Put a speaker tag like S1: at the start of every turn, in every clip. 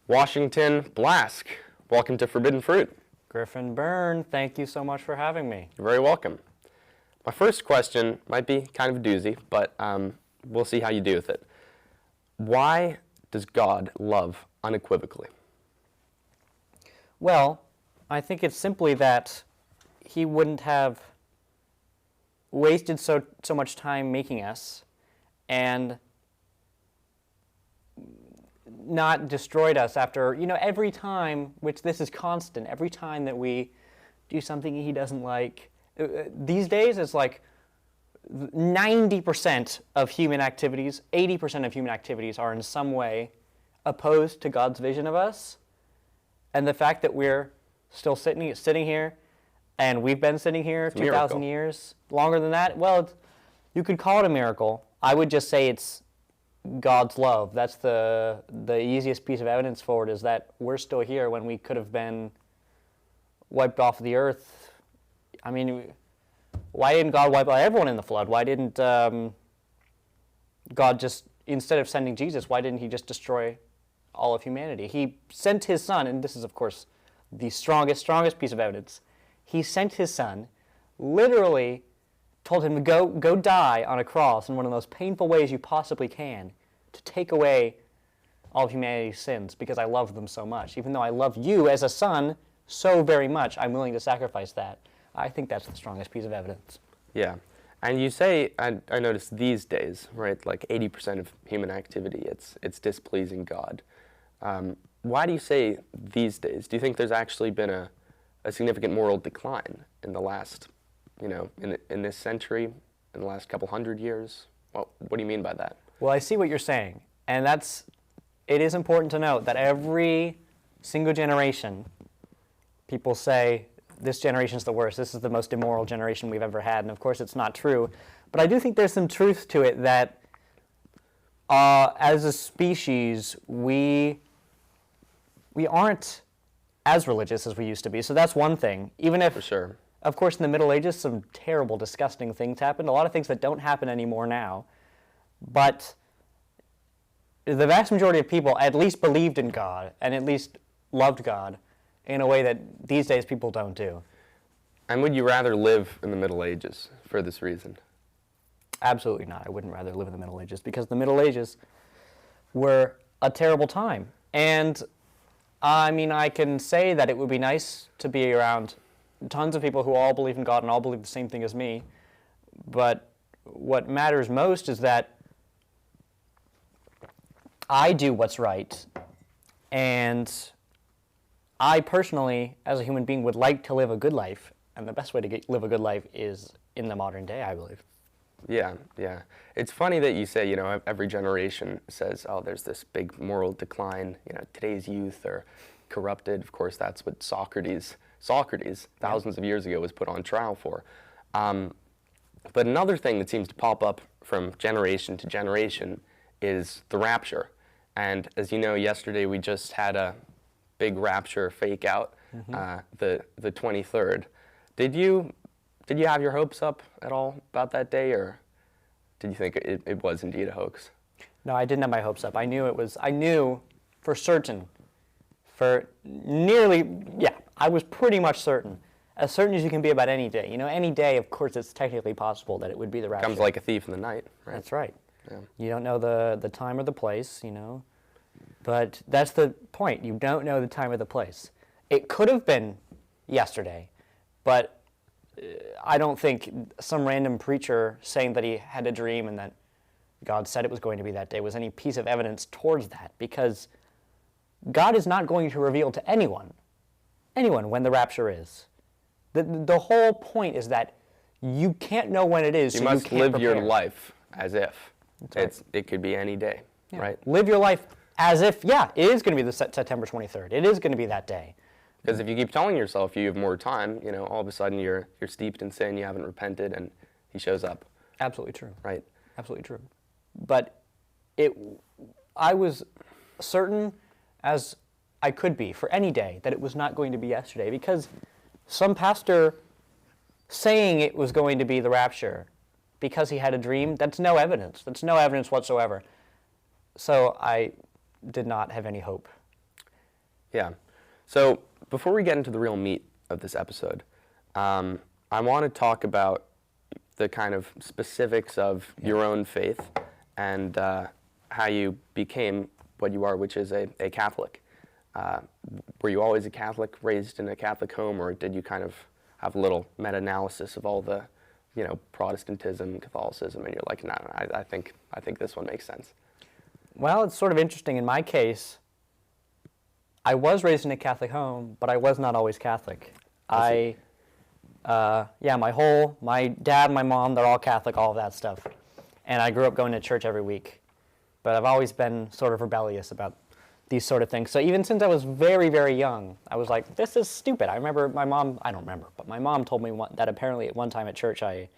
S1: Washington, Blask, welcome to Forbidden Fruit.
S2: Griffin Byrne, thank you so much for having me.
S1: You're very welcome. My first question might be kind of a doozy, but we'll see how you do with it. Why does God love unequivocally?
S2: Well, I think it's simply that he wouldn't have wasted so much time making us and not destroyed us after, every time, which this is constant, every time that we do something he doesn't like. These days, it's like 90% of human activities, 80% of human activities are in some way opposed to God's vision of us. And the fact that we're still sitting here, and we've been sitting here 2,000 years, longer than that, well, you could call it a miracle. I would just say it's God's love. That's the easiest piece of evidence for it, is that we're still here when we could have been wiped off the earth. I mean, why didn't God wipe out everyone in the flood? Why didn't God just, instead of sending Jesus, why didn't he just destroy all of humanity? He sent his son, and this is, of course, the strongest piece of evidence. He sent his son, literally told him to go die on a cross in one of the most painful ways you possibly can, to take away all of humanity's sins, because I love them so much. Even though I love you as a son so very much, I'm willing to sacrifice that. I think that's the strongest piece of evidence.
S1: Yeah. And you say, I noticed these days, right, like 80% of human activity, it's displeasing God. Why do you say these days? Do you think there's actually been a significant moral decline in the last, in this century, in the last couple hundred years? Well, what do you mean by that?
S2: Well, I see what you're saying, and it is important to note that every single generation, people say, this generation's the worst, this is the most immoral generation we've ever had, and of course it's not true. But I do think there's some truth to it that as a species, we aren't as religious as we used to be. So that's one thing. Even if,
S1: for sure,
S2: of course, in the Middle Ages, some terrible, disgusting things happened. A lot of things that don't happen anymore now. But the vast majority of people at least believed in God and at least loved God in a way that these days people don't do.
S1: And would you rather live in the Middle Ages for this reason?
S2: Absolutely not. I wouldn't rather live in the Middle Ages, because the Middle Ages were a terrible time. And I mean, I can say that it would be nice to be around tons of people who all believe in God and all believe the same thing as me. But what matters most is that I do what's right. And I personally, as a human being, would like to live a good life. And the best way to live a good life is in the modern day, I believe.
S1: Yeah. It's funny that you say, every generation says, oh, there's this big moral decline. Today's youth are corrupted. Of course, that's what Socrates, thousands of years ago, was put on trial for. But another thing that seems to pop up from generation to generation is the rapture. And as you know, yesterday we just had a big rapture fake out, the 23rd. Did you have your hopes up at all about that day, or did you think it was indeed a hoax?
S2: No, I didn't have my hopes up. I knew for certain, I was pretty much certain. As certain as you can be about any day. Any day, of course, it's technically possible that it would be the rapture.
S1: Comes like a thief in the night, right?
S2: That's right.
S1: Yeah.
S2: You don't know the time or the place, But that's the point. You don't know the time or the place. It could have been yesterday, but I don't think some random preacher saying that he had a dream and that God said it was going to be that day was any piece of evidence towards that, because God is not going to reveal to anyone when the rapture is. The whole point is that you can't know when it is,
S1: you
S2: so
S1: must
S2: you can't
S1: live
S2: prepare.
S1: your life as if.
S2: Right.
S1: It could be any day, right?
S2: Live your life as if, it is going to be the September 23rd. It is going to be that day.
S1: Because if you keep telling yourself you have more time, all of a sudden you're steeped in sin, you haven't repented, and he shows up.
S2: Absolutely true.
S1: Right.
S2: Absolutely true. But I was certain as I could be for any day that it was not going to be yesterday, because some pastor saying it was going to be the rapture because he had a dream, that's no evidence. That's no evidence whatsoever. So I did not have any hope.
S1: Yeah. So before we get into the real meat of this episode, I want to talk about the kind of specifics of your own faith and how you became what you are, which is a Catholic. Were you always a Catholic, raised in a Catholic home, or did you kind of have a little meta-analysis of all the, Protestantism, Catholicism, and you're like, no, I think this one makes sense?
S2: Well, it's sort of interesting. In my case, I was raised in a Catholic home, but I was not always Catholic. My dad, my mom, they're all Catholic, all of that stuff. And I grew up going to church every week. But I've always been sort of rebellious about these sort of things. So even since I was very, very young, I was like, this is stupid. I remember my mom, I don't remember, but my mom told me that apparently at one time at church I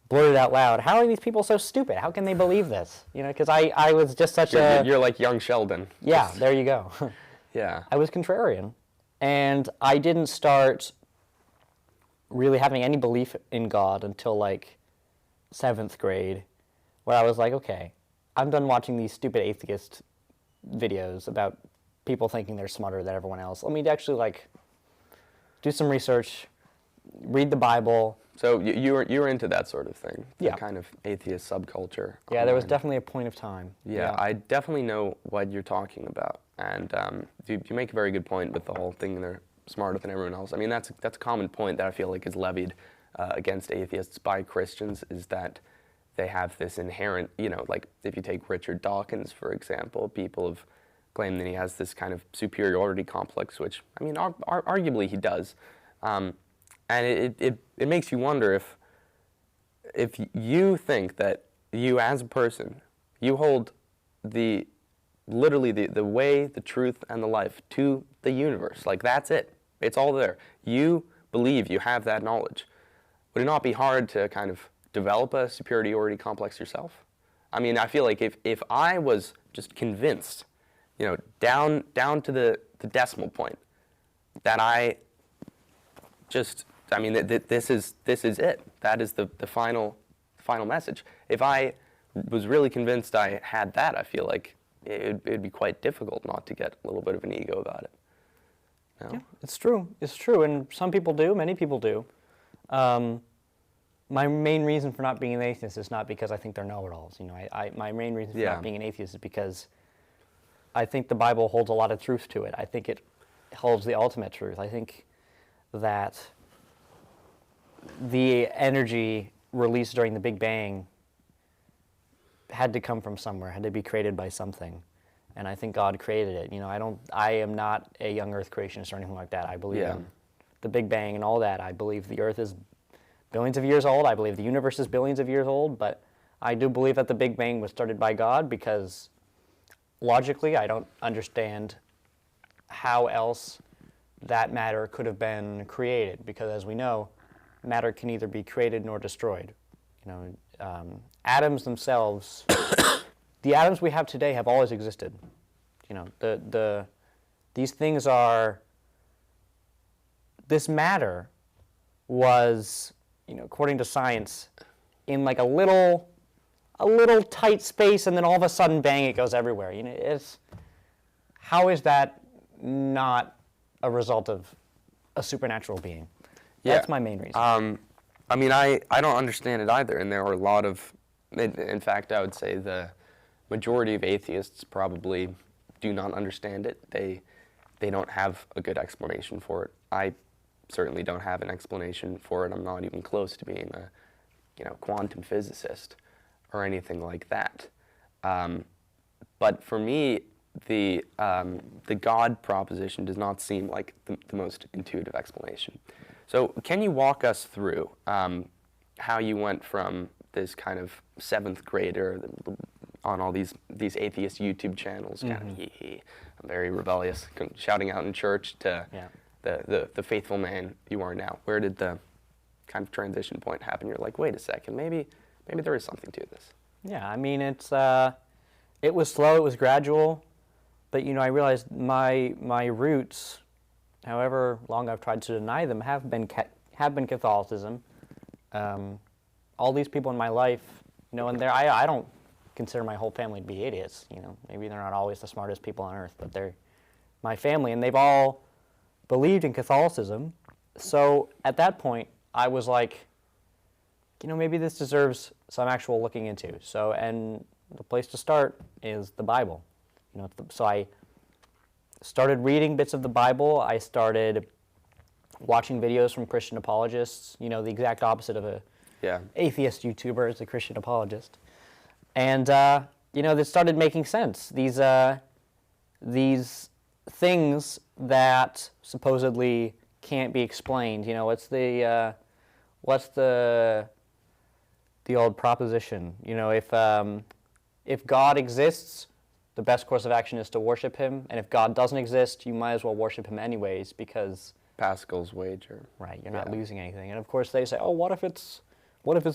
S2: blurted out loud, how are these people so stupid? How can they believe this? Because I was just such
S1: You're like young Sheldon.
S2: Yeah, there you go.
S1: Yeah.
S2: I was contrarian. And I didn't start really having any belief in God until like 7th grade, where I was like, okay, I'm done watching these stupid atheist videos about people thinking they're smarter than everyone else. Let me actually do some research, read the Bible.
S1: So you were into that sort of thing,
S2: Yeah.
S1: the kind of atheist subculture.
S2: Yeah, there was
S1: online.
S2: definitely a point of time.
S1: Yeah, I definitely know what you're talking about, and you make a very good point with the whole thing. They're smarter than everyone else. I mean, that's a common point that I feel like is levied against atheists by Christians, is that they have this inherent, like if you take Richard Dawkins, for example, people have claimed that he has this kind of superiority complex, which, I mean, arguably he does. And it makes you wonder if you think that you as a person, you hold literally the way, the truth, and the life to the universe. Like, that's it. It's all there. You believe you have that knowledge. Would it not be hard to kind of develop a superiority complex yourself? I mean, I feel like if I was just convinced, down to the decimal point, that this is it. That is the final message. If I was really convinced I had that, I feel like it'd be quite difficult not to get a little bit of an ego about it. No?
S2: Yeah, it's true. It's true, and some people do. Many people do. My main reason for not being an atheist is not because I think they're know-it-alls. My main reason for not being an atheist is because I think the Bible holds a lot of truth to it. I think it holds the ultimate truth. I think that the energy released during the Big Bang had to come from somewhere, had to be created by something. And I think God created it. I am not a young Earth creationist or anything like that. I believe in the Big Bang and all that. I believe the Earth is billions of years old. I believe the universe is billions of years old. But I do believe that the Big Bang was started by God, because logically I don't understand how else that matter could have been created. Because as we know, matter can neither be created nor destroyed. Atoms themselves, the atoms we have today have always existed. These things are, this matter was, according to science, in like a little tight space, and then all of a sudden, bang, it goes everywhere. How is that not a result of a supernatural being? That's my main reason.
S1: I mean, I don't understand it either, and there are a lot of, in fact, I would say the majority of atheists probably do not understand it. They don't have a good explanation for it. I certainly don't have an explanation for it. I'm not even close to being a, quantum physicist or anything like that. But for me, the God proposition does not seem like the most intuitive explanation. So can you walk us through how you went from this kind of 7th grader on all these atheist YouTube channels, kind of I'm very rebellious, shouting out in church, to the faithful man you are now? Where did the kind of transition point happen? You're like, wait a second, maybe there is something to this.
S2: Yeah, I mean, it was slow, it was gradual, but I realized my roots, however long I've tried to deny them, have been Catholicism. All these people in my life, and I don't consider my whole family to be idiots. Maybe they're not always the smartest people on earth, but my family, and they've all believed in Catholicism. So at that point, I was like, maybe this deserves some actual looking into. So, and the place to start is the Bible. So I started reading bits of the Bible. I started watching videos from Christian apologists. The exact opposite of a atheist YouTuber is a Christian apologist. And this started making sense. These things that supposedly can't be explained. What's the old proposition? If God exists, the best course of action is to worship him, and if God doesn't exist, you might as well worship him anyways, because
S1: Pascal's wager.
S2: Right, you're not losing anything. And of course they say, oh, what if it's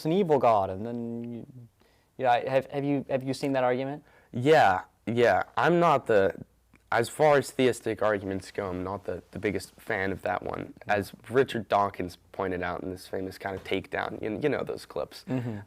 S2: an evil God? And then have you seen that argument?
S1: Yeah. I'm not as far as theistic arguments go, I'm not the biggest fan of that one. As Richard Dawkins pointed out in this famous kind of takedown, you know those clips.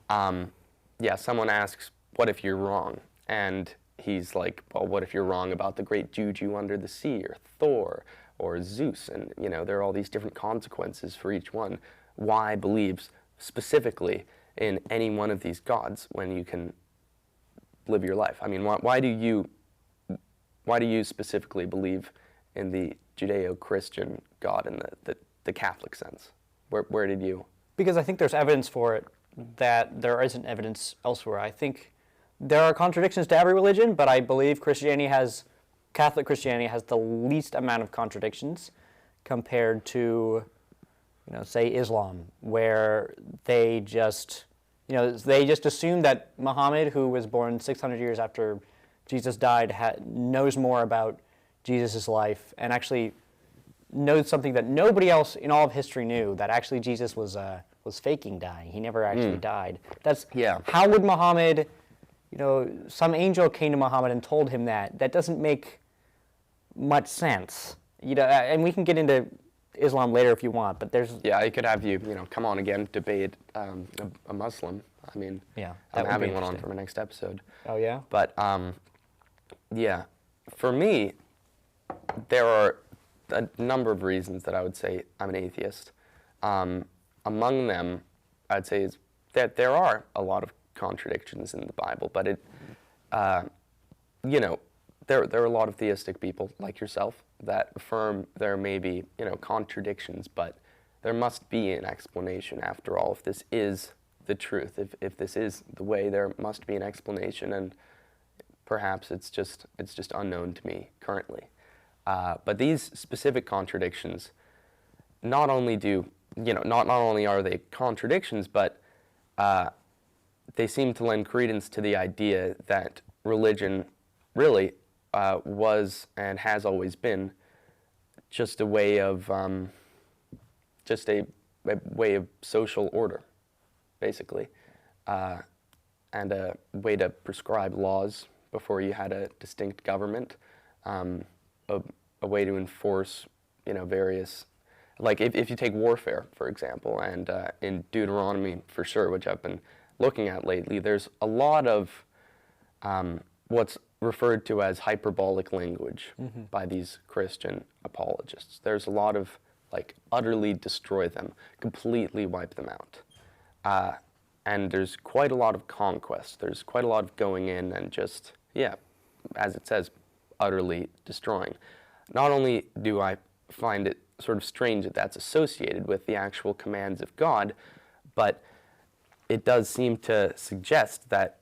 S1: Someone asks, what if you're wrong? And he's like, well, what if you're wrong about the great juju under the sea, or Thor, or Zeus? And, there are all these different consequences for each one. Why believes specifically in any one of these gods when you can live your life? I mean, why do you specifically believe in the Judeo-Christian God in the Catholic sense? Where did you?
S2: Because I think there's evidence for it that there isn't evidence elsewhere. I think there are contradictions to every religion, but I believe Catholic Christianity has the least amount of contradictions compared to, say Islam, where they just assume that Muhammad, who was born 600 years after Jesus died, knows more about Jesus' life, and actually knows something that nobody else in all of history knew, that actually Jesus was faking dying. He never actually died. How would Muhammad, some angel came to Muhammad and told him that? That doesn't make much sense. And we can get into Islam later if you want, but there's...
S1: Yeah, I could have you, come on again, debate a Muslim. I mean, I'm having one on for my next episode.
S2: Oh, yeah?
S1: But, for me, there are a number of reasons that I would say I'm an atheist. Among them, I'd say is that there are a lot of contradictions in the Bible, but there are a lot of theistic people like yourself that affirm there may be, contradictions, but there must be an explanation after all. If this is the truth, if this is the way, there must be an explanation, and perhaps it's just unknown to me currently. But these specific contradictions, not only are they contradictions, but they seem to lend credence to the idea that religion really was and has always been just a way of social order, basically, and a way to prescribe laws before you had a distinct government, a way to enforce, various, like if you take warfare, for example, and in Deuteronomy, for sure, which I've been looking at lately, there's a lot of what's referred to as hyperbolic language by these Christian apologists. There's a lot of, utterly destroy them, completely wipe them out. And there's quite a lot of conquest. There's quite a lot of going in and just, as it says, utterly destroying. Not only do I find it sort of strange that that's associated with the actual commands of God, but it does seem to suggest that,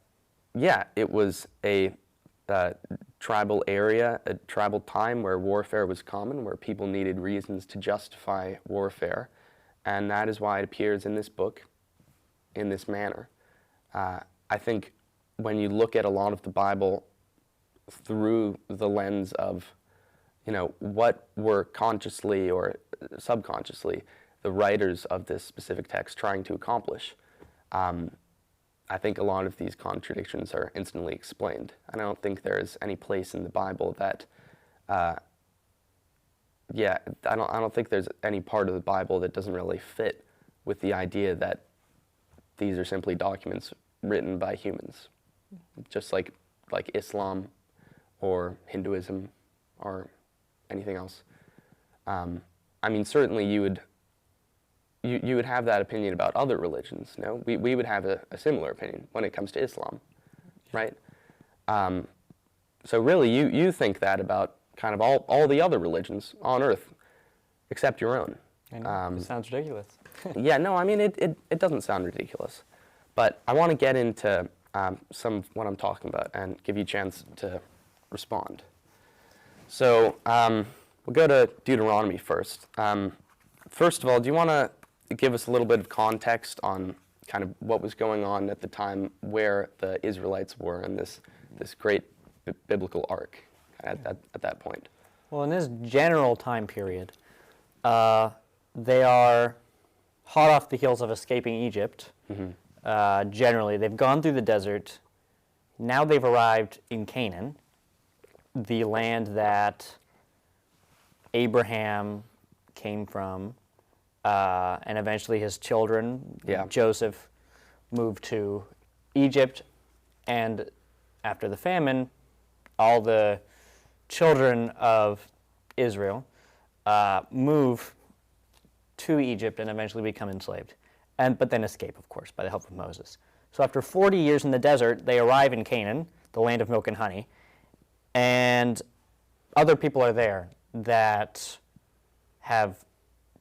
S1: it was a tribal area, a tribal time where warfare was common, where people needed reasons to justify warfare, and that is why it appears in this book in this manner. I think when you look at a lot of the Bible through the lens of, what were consciously or subconsciously the writers of this specific text trying to accomplish, I think a lot of these contradictions are instantly explained. And I don't think there is any place in the Bible that, I don't think there's any part of the Bible that doesn't really fit with the idea that these are simply documents written by humans, just like Islam or Hinduism or anything else. I mean, certainly you would have that opinion about other religions. No, we would have a similar opinion when it comes to Islam, right? So really, you think that about kind of all the other religions on earth, except your own.
S2: I know. It sounds ridiculous.
S1: Yeah, no, I mean, it doesn't sound ridiculous. But I want to get into some of what I'm talking about and give you a chance to respond. So we'll go to Deuteronomy first. First of all, do you want to give us a little bit of context on kind of what was going on at the time where the Israelites were in this great biblical arc at that point?
S2: Well, in this general time period, they are hot off the heels of escaping Egypt. Mm-hmm. Generally, they've gone through the desert. Now they've arrived in Canaan, the land that Abraham came from, and eventually his children, Joseph, moved to Egypt, and after the famine, all the children of Israel move to Egypt and eventually become enslaved, but then escape, of course, by the help of Moses. So after 40 years in the desert, they arrive in Canaan, the land of milk and honey, and other people are there that have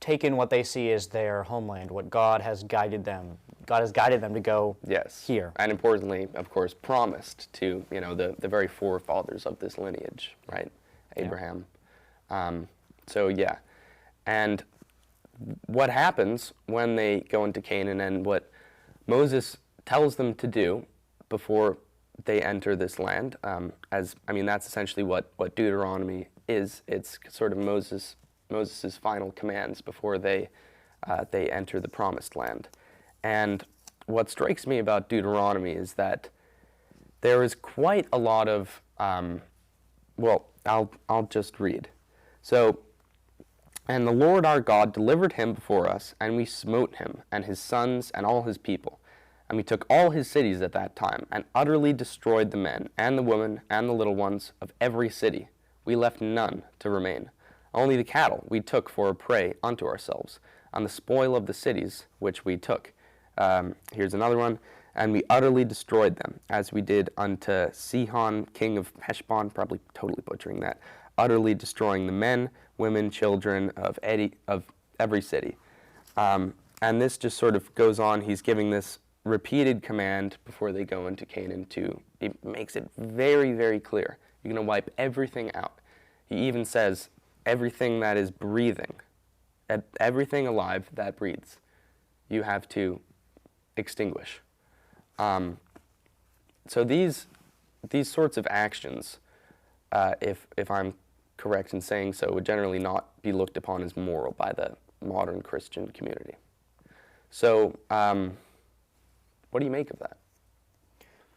S2: taken what they see as their homeland, what God has guided them. God has guided them to go here.
S1: And importantly, of course, promised to, the very forefathers of this lineage, right? Abraham. Yeah. And what happens when they go into Canaan and what Moses tells them to do before they enter this land, that's essentially what Deuteronomy is. It's sort of Moses's final commands before they enter the promised land. And what strikes me about Deuteronomy is that there is quite a lot of, I'll just read. So, and the Lord our God delivered him before us, and we smote him, and his sons, and all his people. And we took all his cities at that time, and utterly destroyed the men, and the women, and the little ones of every city. We left none to remain. Only the cattle we took for a prey unto ourselves, on the spoil of the cities which we took. Here's another one. And we utterly destroyed them, as we did unto Sihon, king of Heshbon, probably totally butchering that, utterly destroying the men, women, children of every city. And this just sort of goes on. He's giving this repeated command before they go into Canaan it makes it very, very clear. You're going to wipe everything out. He even says, everything that is breathing, everything alive that breathes, you have to extinguish. So these sorts of actions, if I'm correct in saying so, would generally not be looked upon as moral by the modern Christian community. So what do you make of that?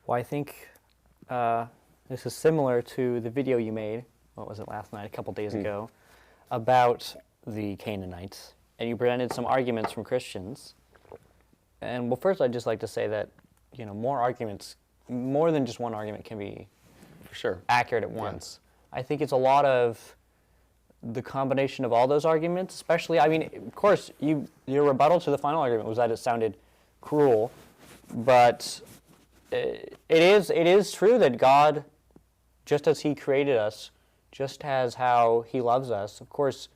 S2: Well, I think this is similar to the video you made, what was it, last night, a couple days ago, about the Canaanites. And you presented some arguments from Christians. And well, first I'd just like to say that, more arguments, more than just one argument can be
S1: for sure
S2: accurate at once. Yeah. I think it's a lot of the combination of all those arguments, especially, of course, your rebuttal to the final argument was that it sounded cruel, but it is true that God, just as he created us, just as how he loves us, of course,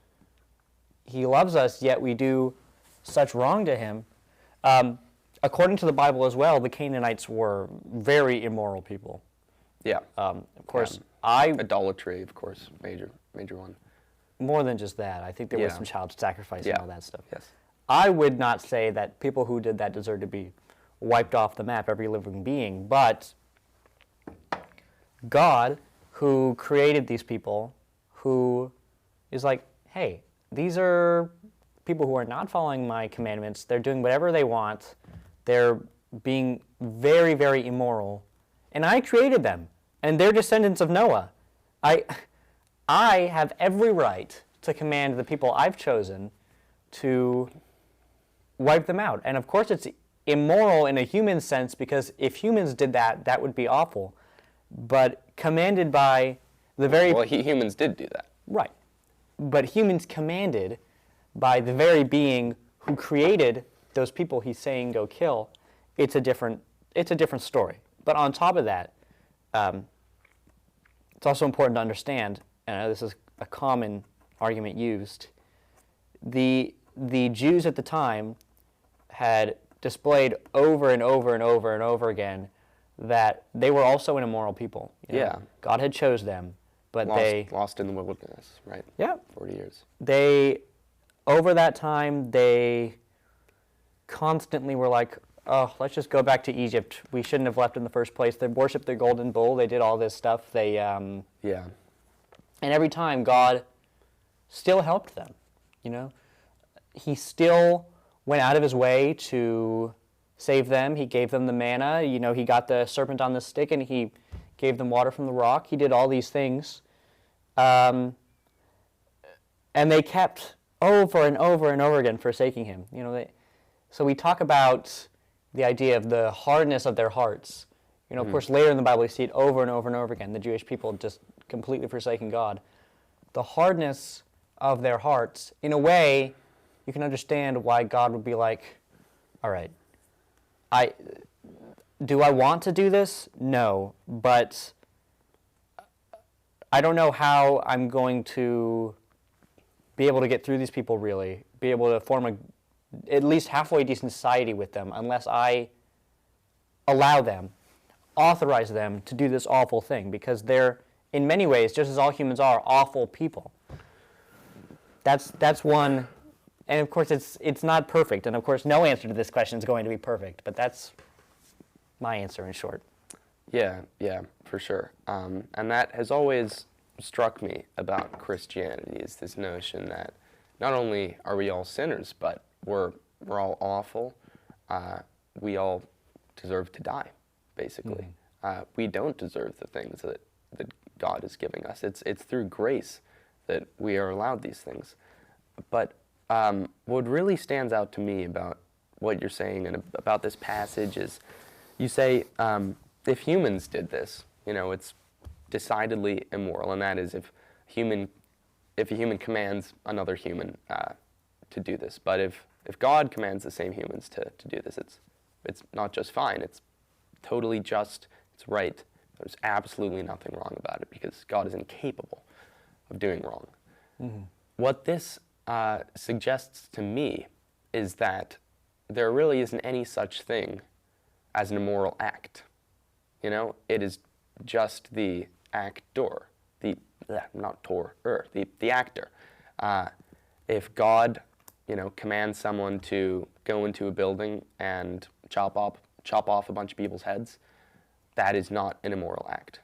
S2: he loves us, yet we do such wrong to him. According to the Bible as well, the Canaanites were very immoral people.
S1: Yeah.
S2: Of course,
S1: idolatry, of course, major one.
S2: More than just that. I think there was some child sacrifice and all that stuff.
S1: Yes.
S2: I would not say that people who did that deserve to be wiped off the map, every living being, but God, who created these people, who is like, hey, these are people who are not following my commandments. They're doing whatever they want. They're being very, very immoral. And I created them, and they're descendants of Noah. I have every right to command the people I've chosen to wipe them out. And of course it's immoral in a human sense, because if humans did that, that would be awful. But commanded by the very...
S1: Well, humans did do that.
S2: Right. but humans commanded by the very being who created those people he's saying go kill, it's a different story. But on top of that, it's also important to understand, and I know this is a common argument used, the Jews at the time had displayed over and over and over and over again that they were also an immoral people. You know?
S1: Yeah.
S2: God had chose them, but
S1: lost in the wilderness, right?
S2: Yeah.
S1: 40 years.
S2: Over that time, they constantly were like, oh, let's just go back to Egypt. We shouldn't have left in the first place. They worshipped their golden bull. They did all this stuff. And every time, God still helped them, you know? He still went out of his way to save them. He gave them the manna. You know, he got the serpent on the stick, and he gave them water from the rock. He did all these things. And they kept over and over and over again forsaking him. You know, so we talk about the idea of the hardness of their hearts. You know, of course, later in the Bible, we see it over and over and over again, the Jewish people just completely forsaking God. The hardness of their hearts, in a way, you can understand why God would be like, all right, do I want to do this? No, but I don't know how I'm going to be able to get through these people, really, be able to form at least halfway decent society with them, unless I allow them, authorize them to do this awful thing, because they're, in many ways, just as all humans are, awful people. That's one, and of course it's not perfect, and of course no answer to this question is going to be perfect, but that's my answer in short.
S1: Yeah, for sure. And that has always struck me about Christianity, is this notion that not only are we all sinners, but we're all awful. We all deserve to die, basically. We don't deserve the things that God is giving us. It's through grace that we are allowed these things. But what really stands out to me about what you're saying and about this passage is, you say, if humans did this, you know, it's decidedly immoral, and that is if a human commands another human to do this. But if God commands the same humans to do this, it's not just fine, it's totally just, it's right. There's absolutely nothing wrong about it, because God is incapable of doing wrong. Mm-hmm. What this suggests to me is that there really isn't any such thing as an immoral act. You know, it is just the actor, the actor. If God, you know, commands someone to go into a building and chop off a bunch of people's heads, that is not an immoral act.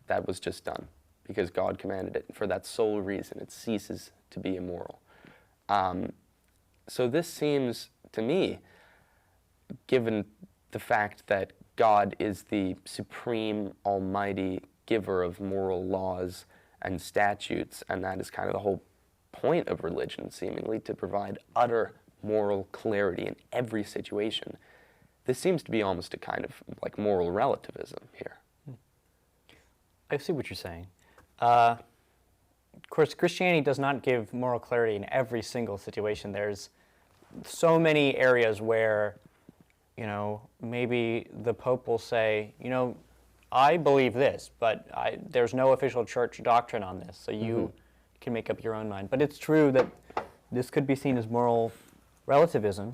S1: That was just done because God commanded it. For that sole reason, it ceases to be immoral. So this seems to me, given the fact that God is the supreme, almighty giver of moral laws and statutes, and that is kind of the whole point of religion, seemingly, to provide utter moral clarity in every situation. This seems to be almost a kind of like moral relativism here.
S2: I see what you're saying. Of course, Christianity does not give moral clarity in every single situation. There's so many areas where, you know, maybe the Pope will say, you know, I believe this, but there's no official church doctrine on this, so you can make up your own mind. But it's true that this could be seen as moral relativism.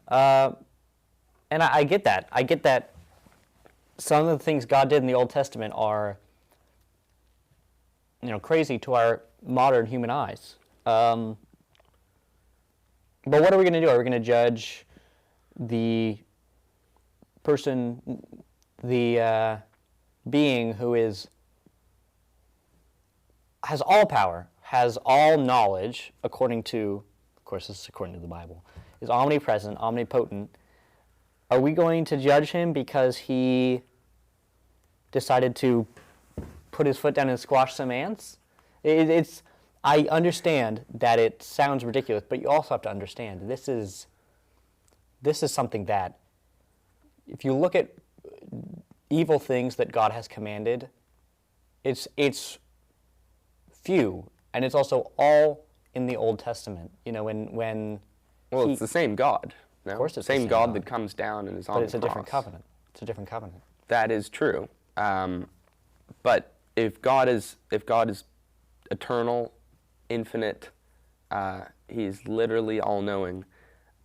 S2: And I get that. I get that some of the things God did in the Old Testament are, you know, crazy to our modern human eyes. But what are we going to do? Are we going to judge the person, the being who has all power, has all knowledge, according to, of course this is according to the Bible, is omnipresent, omnipotent? Are we going to judge him because he decided to put his foot down and squash some ants? I understand that it sounds ridiculous, but you also have to understand this is something that, if you look at evil things that God has commanded, it's few And it's also all in the Old Testament. You know, when
S1: Well,
S2: he,
S1: it's the same God. No?
S2: Of course it's
S1: the
S2: the
S1: same
S2: same
S1: God
S2: God.
S1: that comes down and is on
S2: but
S1: the
S2: it's a
S1: cross.
S2: different covenant. It's a different covenant.
S1: That is true. But if God is eternal, infinite, he's literally all-knowing.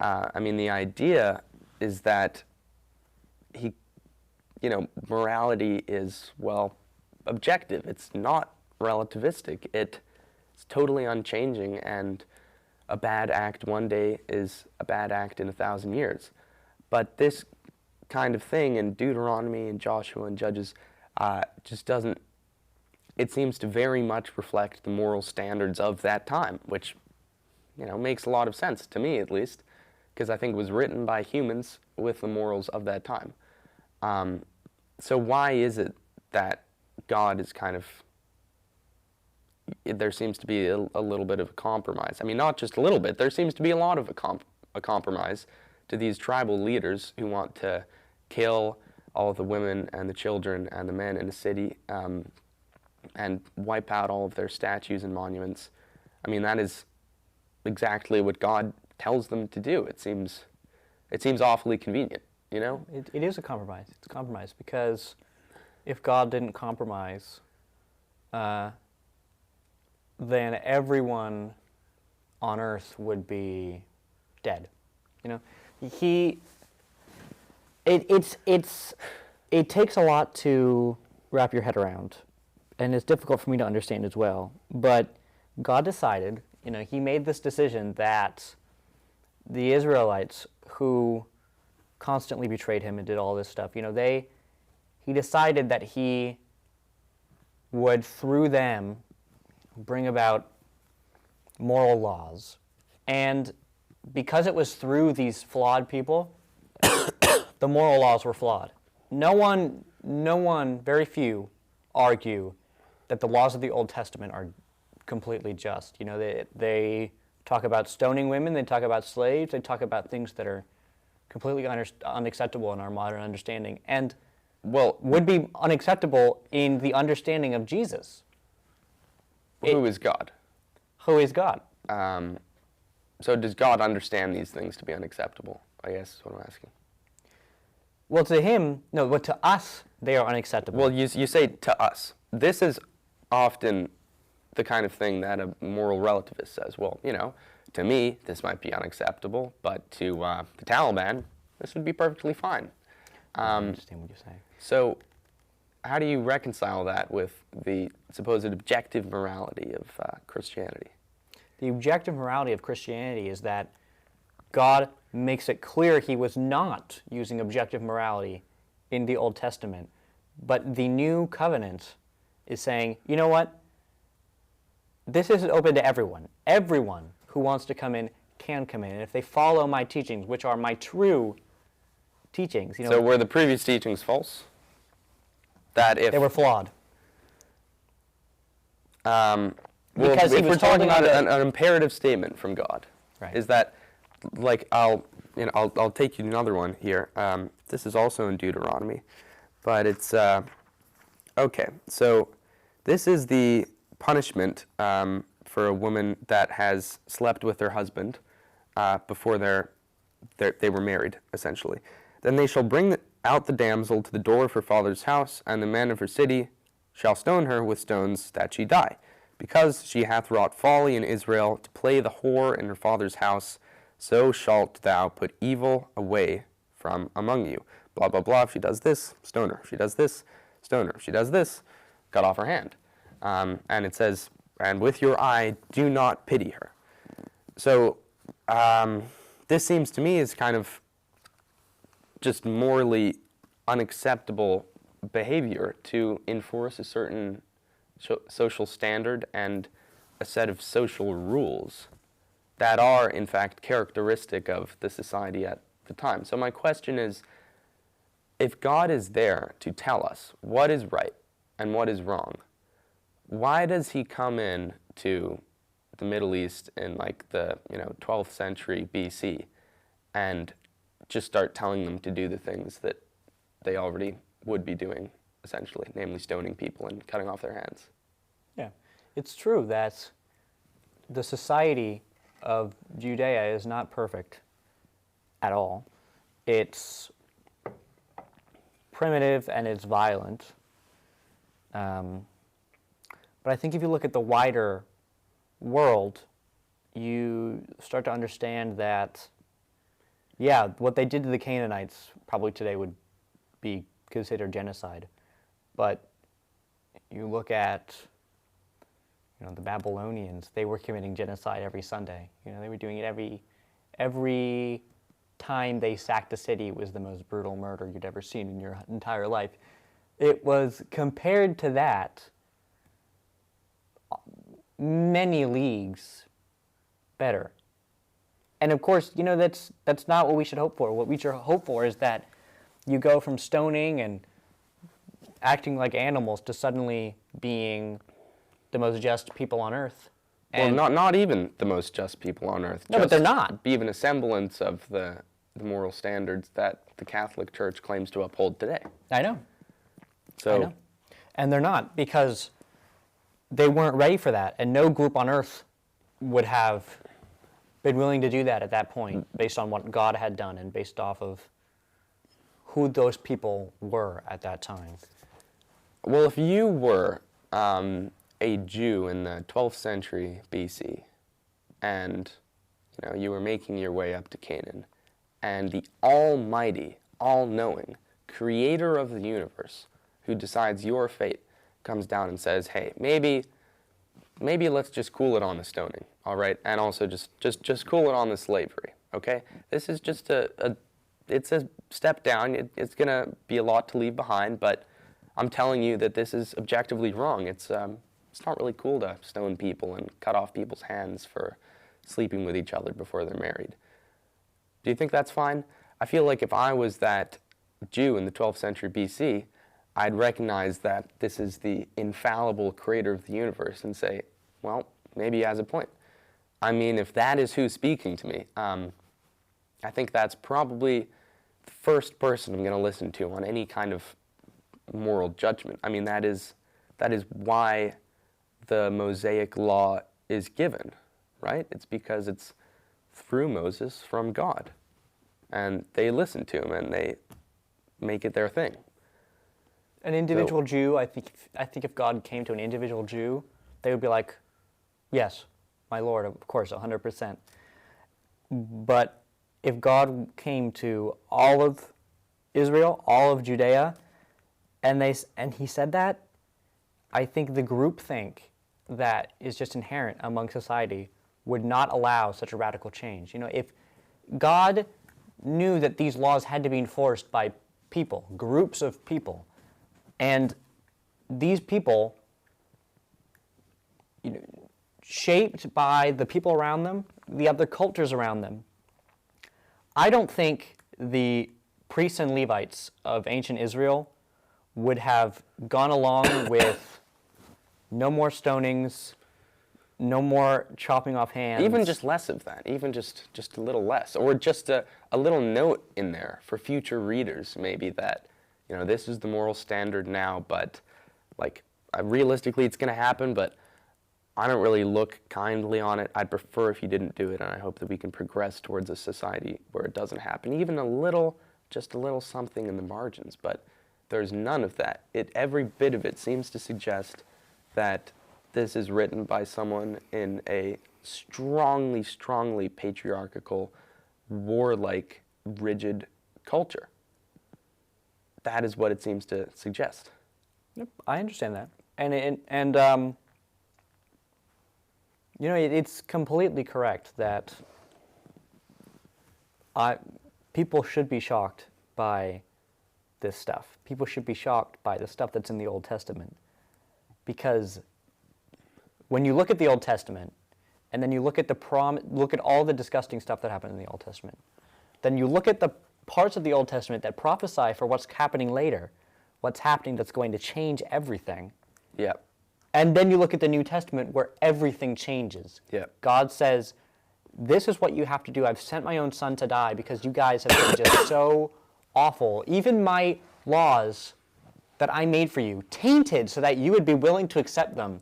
S1: I mean, the idea is that morality is, well, objective. It's not relativistic. It's totally unchanging, and a bad act one day is a bad act in 1,000 years. But this kind of thing in Deuteronomy and Joshua and Judges just doesn't, it seems to very much reflect the moral standards of that time, which, makes a lot of sense, to me at least, because I think it was written by humans with the morals of that time. So why is it that God is kind of, there seems to be a little bit of a compromise? I mean, not just a little bit, there seems to be a lot of a compromise to these tribal leaders who want to kill all of the women and the children and the men in the city and wipe out all of their statues and monuments. I mean, that is exactly what God tells them to do. It seems awfully convenient,
S2: It is a compromise. It's a compromise because if God didn't compromise, then everyone on earth would be dead. It takes a lot to wrap your head around, and it's difficult for me to understand as well. But God decided, he made this decision that the Israelites who constantly betrayed him and did all this stuff, he decided that he would, through them, bring about moral laws. And because it was through these flawed people, the moral laws were flawed. No one, very few, argue that the laws of the Old Testament are completely just. They talk about stoning women, they talk about slaves, they talk about things that are completely unacceptable in our modern understanding, and would be unacceptable in the understanding of Jesus.
S1: Who is God?
S2: Who is God?
S1: So does God understand these things to be unacceptable, I guess is what I'm asking.
S2: Well, to him, no, but to us, they are unacceptable.
S1: Well, you say to us. This is often the kind of thing that a moral relativist says. Well, to me, this might be unacceptable, but to the Taliban, this would be perfectly fine.
S2: I understand what you're saying.
S1: So how do you reconcile that with the supposed objective morality of Christianity?
S2: The objective morality of Christianity is that God makes it clear he was not using objective morality in the Old Testament, but the new covenant is saying, you know what? This is open to everyone. Everyone who wants to come in can come in. And if they follow my teachings, which are my true teachings,
S1: So were the previous teachings false? That if
S2: they were flawed.
S1: Well,
S2: Because he
S1: if
S2: was
S1: we're talking
S2: holding
S1: about
S2: on
S1: an imperative statement from God,
S2: Right.
S1: is that, like, I'll take you to another one here. This is also in Deuteronomy, but it's okay. So this is the punishment for a woman that has slept with her husband before they were married, essentially. Then they shall bring out the damsel to the door of her father's house, and the men of her city shall stone her with stones that she die, because she hath wrought folly in Israel to play the whore in her father's house. So shalt thou put evil away from among you. Blah, blah, blah. If she does this, stone her. If she does this, stone her. If she does this, cut off her hand. And it says, and with your eye, do not pity her. So this seems to me is kind of just morally unacceptable behavior to enforce a certain social standard and a set of social rules that are, in fact, characteristic of the society at the time. So my question is, if God is there to tell us what is right and what is wrong, why does he come in to the Middle East in like the 12th century BC and just start telling them to do the things that they already would be doing, essentially, namely stoning people and cutting off their hands?
S2: Yeah, it's true that the society of Judea is not perfect at all. It's primitive and it's violent. But I think if you look at the wider world, you start to understand that, yeah, what they did to the Canaanites probably today would be considered genocide. But you look at, the Babylonians, they were committing genocide every Sunday. They were doing it every time they sacked a city. It was the most brutal murder you'd ever seen in your entire life. It was, compared to that, many leagues better. And of course, that's not what we should hope for. What we should hope for is that you go from stoning and acting like animals to suddenly being the most just people on earth.
S1: And well, not even the most just people on earth.
S2: No, but they're not.
S1: Be even a semblance of the moral standards that the Catholic Church claims to uphold today.
S2: I know.
S1: So,
S2: I know. And they're not, because they weren't ready for that. And no group on earth would have been willing to do that at that point, based on what God had done and based off of who those people were at that time.
S1: Well, if you were a Jew in the 12th century BC, and you were making your way up to Canaan, and the almighty, all-knowing creator of the universe, who decides your fate, comes down and says, hey, maybe let's just cool it on the stoning, all right? And also just cool it on the slavery, okay? This is just it's a step down. It's going to be a lot to leave behind, but I'm telling you that this is objectively wrong. It's not really cool to stone people and cut off people's hands for sleeping with each other before they're married. Do you think that's fine? I feel like if I was that Jew in the 12th century BC, I'd recognize that this is the infallible creator of the universe and say, well, maybe he has a point. I mean, if that is who's speaking to me, I think that's probably the first person I'm going to listen to on any kind of moral judgment. I mean, that is why the Mosaic law is given, right? It's because it's through Moses from God. And they listen to him and they make it their thing.
S2: An individual Jew, I think if God came to an individual Jew, they would be like, yes, my Lord, of course, 100%. But if God came to all of Israel, all of Judea, and he said that, I think the groupthink that is just inherent among society would not allow such a radical change. If God knew that these laws had to be enforced by people, groups of people, and these people, shaped by the people around them, the other cultures around them, I don't think the priests and Levites of ancient Israel would have gone along with no more stonings, no more chopping off hands.
S1: Even just less of that, even just a little less, or just a little note in there for future readers, maybe, that this is the moral standard now, but realistically it's going to happen, but I don't really look kindly on it. I'd prefer if you didn't do it, and I hope that we can progress towards a society where it doesn't happen. Even just a little something in the margins, but there's none of that. Every bit of it seems to suggest that this is written by someone in a strongly, strongly patriarchal, warlike, rigid culture. That is what it seems to suggest.
S2: Yep, I understand that, and it's completely correct that people should be shocked by this stuff. People should be shocked by the stuff that's in the Old Testament, because when you look at the Old Testament, and then you look at look at all the disgusting stuff that happened in the Old Testament, then you look at the parts of the Old Testament that prophesy for what's happening later, what's happening that's going to change everything.
S1: Yeah.
S2: And then you look at the New Testament where everything changes.
S1: Yeah.
S2: God says, this is what you have to do. I've sent my own son to die because you guys have been just so awful. Even my laws that I made for you, tainted so that you would be willing to accept them.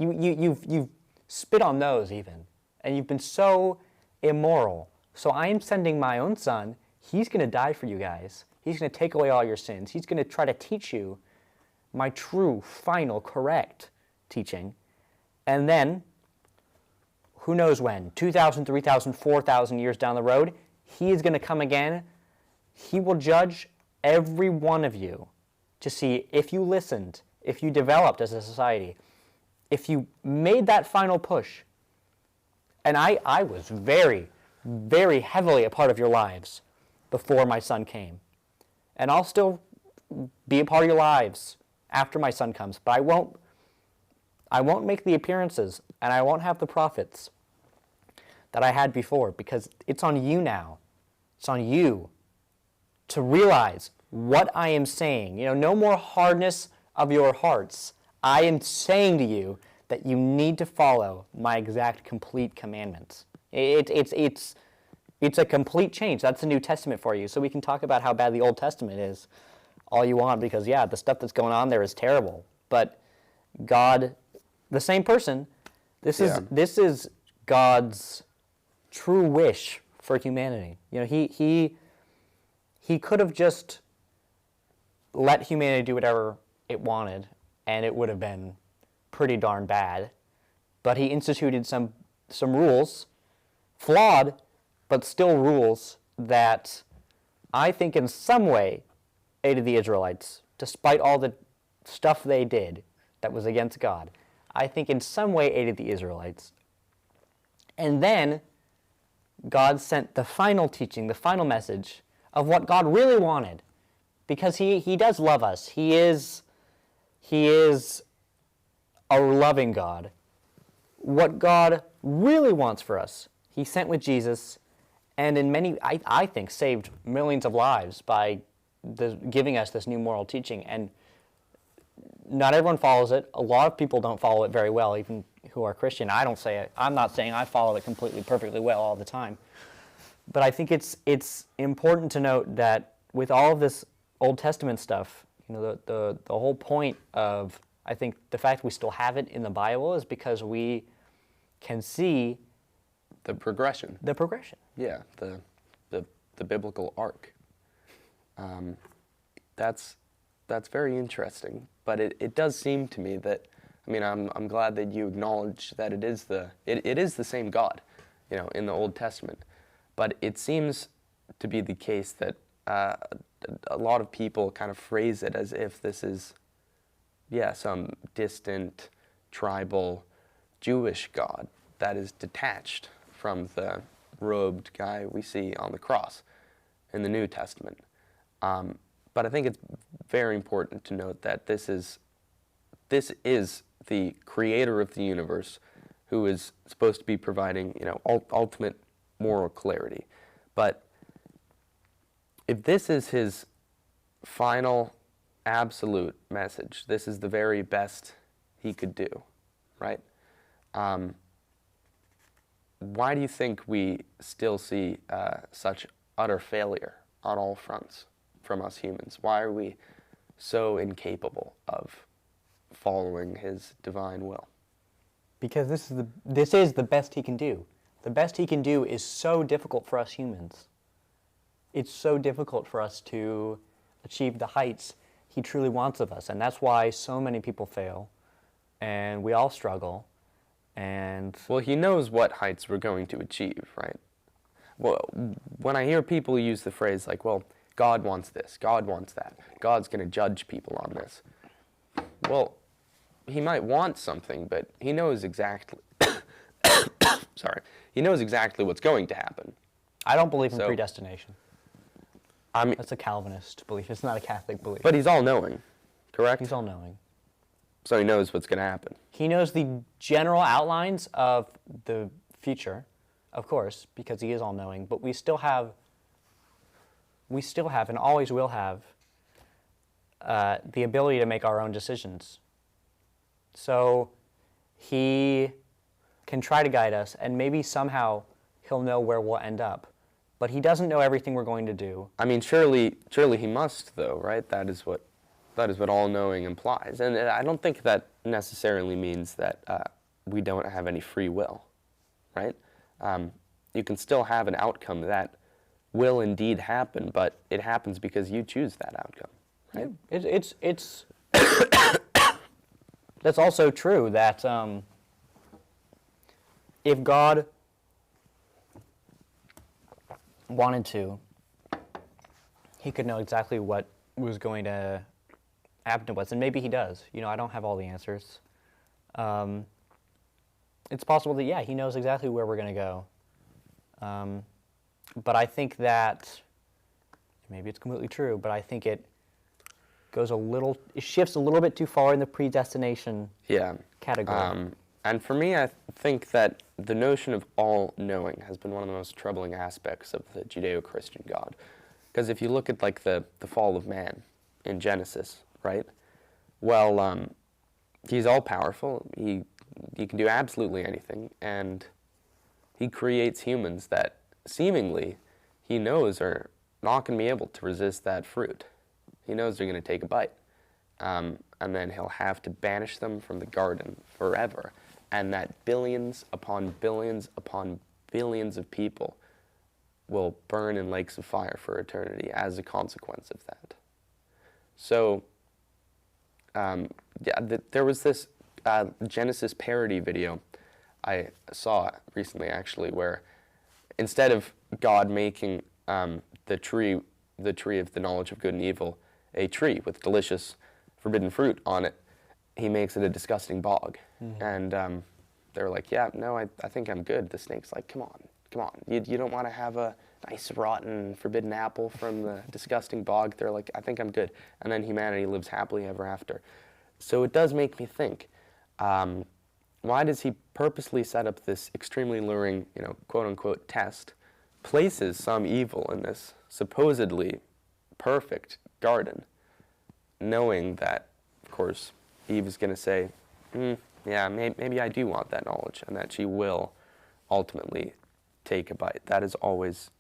S2: You've spit on those even. And you've been so immoral. So I am sending my own son. He's going to die for you guys. He's going to take away all your sins. He's going to try to teach you my true, final, correct teaching. And then, who knows when, 2,000, 3,000, 4,000 years down the road, he is going to come again. He will judge every one of you to see if you listened, if you developed as a society, if you made that final push. And I was very, very heavily a part of your lives before my son came. And I'll still be a part of your lives after my son comes, but I won't make the appearances, and I won't have the prophets that I had before, because it's on you now. It's on you to realize what I am saying. No more hardness of your hearts. I am saying to you that you need to follow my exact complete commandments. It's a complete change. That's the New Testament for you. So we can talk about how bad the Old Testament is all you want, because the stuff that's going on there is terrible. But God, the same person, this is God's true wish for humanity. He could have just let humanity do whatever it wanted, and it would have been pretty darn bad. But he instituted some rules, flawed, but still rules that I think in some way aided the Israelites, despite all the stuff they did that was against God. I think in some way aided the Israelites. And then God sent the final teaching, the final message of what God really wanted, because he does love us. He is a loving God. What God really wants for us, he sent with Jesus, and in many, I think, saved millions of lives by giving us this new moral teaching. And not everyone follows it. A lot of people don't follow it very well, even who are Christian. I don't say it. I'm not saying I follow it completely, perfectly well all the time. But I think it's important to note that with all of this Old Testament stuff, the whole point of, I think, the fact we still have it in the Bible is because we can see
S1: the progression.
S2: The progression.
S1: Yeah, the biblical arc. That's very interesting. But it does seem to me that, I'm glad that you acknowledge that it is the same God, in the Old Testament. But it seems to be the case that a lot of people kind of phrase it as if this is, some distant, tribal, Jewish God that is detached from the robed guy we see on the cross in the New Testament. But I think it's very important to note that this is the creator of the universe who is supposed to be providing, ultimate moral clarity. But if this is his final absolute message, this is the very best he could do, right? Why do you think we still see such utter failure on all fronts from us humans? Why are we so incapable of following his divine will?
S2: Because this is the best he can do. The best he can do is so difficult for us humans. It's so difficult for us to achieve the heights he truly wants of us. And that's why so many people fail, and we all struggle. And
S1: well, he knows what heights we're going to achieve, right? Well, when I hear people use the phrase like, well, God wants this, God wants that, God's going to judge people on this. Well, he might want something, but he knows exactly he knows exactly what's going to happen.
S2: I don't believe in predestination. That's a Calvinist belief. It's not a Catholic belief.
S1: But he's all-knowing, correct?
S2: He's all-knowing.
S1: So he knows what's going to happen.
S2: He knows the general outlines of the future, of course, because he is all-knowing. But we still have, and always will have, the ability to make our own decisions. So he can try to guide us, and maybe somehow he'll know where we'll end up. But he doesn't know everything we're going to do.
S1: Surely he must, though, right? That is what all-knowing implies. And I don't think that necessarily means that we don't have any free will, right? You can still have an outcome that will indeed happen, but it happens because you choose that outcome, right?
S2: Yeah. It's that's also true that if God wanted to, he could know exactly what was going to happen to us, and maybe he does. I don't have all the answers. It's possible that, yeah, he knows exactly where we're going to go. But I think that, maybe it's completely true, but I think it shifts a little bit too far in the predestination category.
S1: And for me, I think that the notion of all-knowing has been one of the most troubling aspects of the Judeo-Christian God. Because if you look at like the fall of man in Genesis, right? Well, he's all-powerful. He can do absolutely anything, and he creates humans that seemingly he knows are not going to be able to resist that fruit. He knows they're going to take a bite. And then he'll have to banish them from the garden forever. And that billions upon billions upon billions of people will burn in lakes of fire for eternity as a consequence of that. So, there was this Genesis parody video I saw recently, actually, where instead of God making the tree of the knowledge of good and evil a tree with delicious forbidden fruit on it, he makes it a disgusting bog. Mm-hmm. And they were like, yeah, no, I think I'm good. The snake's like, come on. You don't want to have a nice rotten forbidden apple from the disgusting bog. They're like, I think I'm good. And then humanity lives happily ever after. So it does make me think, why does he purposely set up this extremely luring, quote-unquote test, places some evil in this supposedly perfect garden, knowing that, of course, Eve is going to say, yeah, maybe I do want that knowledge, and that she will ultimately take a bite. That's always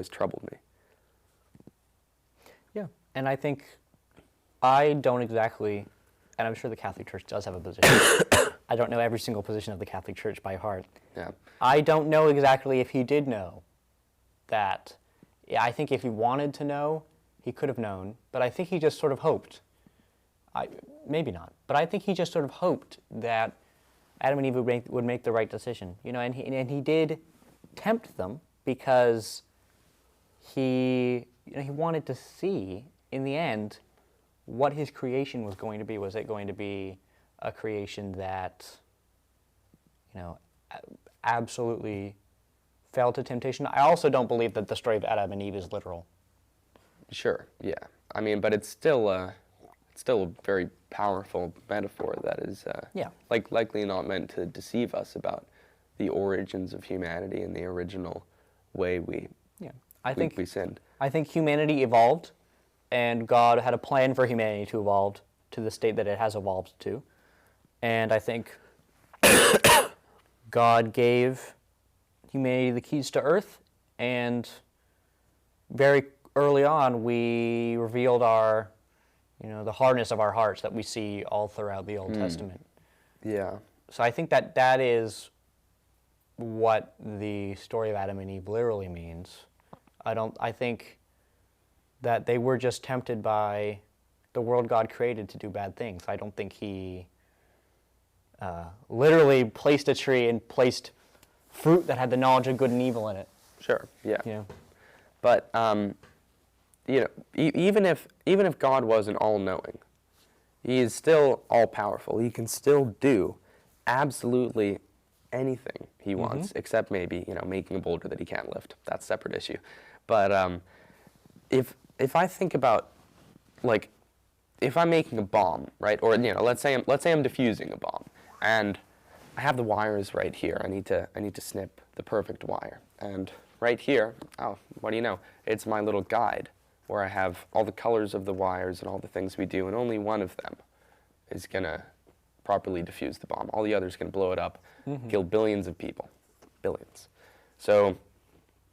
S1: troubled me.
S2: Yeah, and I think I don't exactly, and I'm sure the Catholic Church does have a position. I don't know every single position of the Catholic Church by heart.
S1: Yeah.
S2: I don't know exactly if he did know that. Yeah, I think if he wanted to know, he could have known, but I think he just sort of hoped. Maybe not, but I think he just sort of hoped that Adam and Eve would make the right decision, and he did tempt them because he wanted to see in the end what his creation was going to be. Was it going to be a creation that, absolutely fell to temptation? I also don't believe that the story of Adam and Eve is literal.
S1: Sure, yeah. I mean, but it's still a very powerful metaphor that is likely not meant to deceive us about the origins of humanity and the original way we sinned.
S2: I think humanity evolved, and God had a plan for humanity to evolve to the state that it has evolved to. And I think God gave humanity the keys to earth, and very early on we revealed our, the hardness of our hearts that we see all throughout the Old Testament.
S1: Yeah.
S2: So I think that is what the story of Adam and Eve literally means. I think that they were just tempted by the world God created to do bad things. I don't think he literally placed a tree and placed fruit that had the knowledge of good and evil in it.
S1: Sure, yeah. But even if God wasn't all-knowing, he is still all-powerful. He can still do absolutely anything he wants, except maybe making a boulder that he can't lift. That's a separate issue. But if I think about, like, if I'm making a bomb, right, or let's say I'm diffusing a bomb, and I have the wires right here. I need to snip the perfect wire, and right here, what do you know? It's my little guide where I have all the colors of the wires and all the things we do, and only one of them is gonna properly diffuse the bomb. All the others can blow it up, kill billions of people, billions. So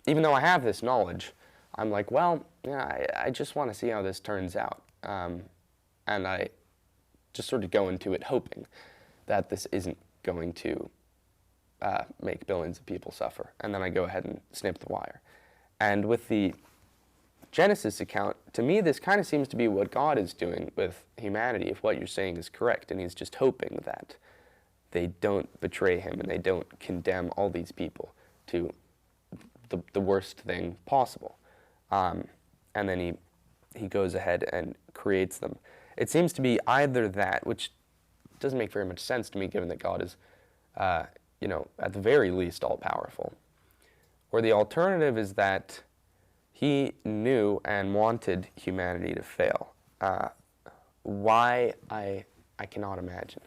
S1: even though I have this knowledge, I'm like, well, I just want to see how this turns out, and I just sort of go into it hoping that this isn't going to make billions of people suffer, and then I go ahead and snip the wire. And with the Genesis account, to me, this kind of seems to be what God is doing with humanity, if what you're saying is correct, and he's just hoping that they don't betray him and they don't condemn all these people to the worst thing possible. And then he goes ahead and creates them. It seems to be either that, which doesn't make very much sense to me, given that God is, at the very least, all-powerful. Or the alternative is that he knew and wanted humanity to fail. Why, I cannot imagine.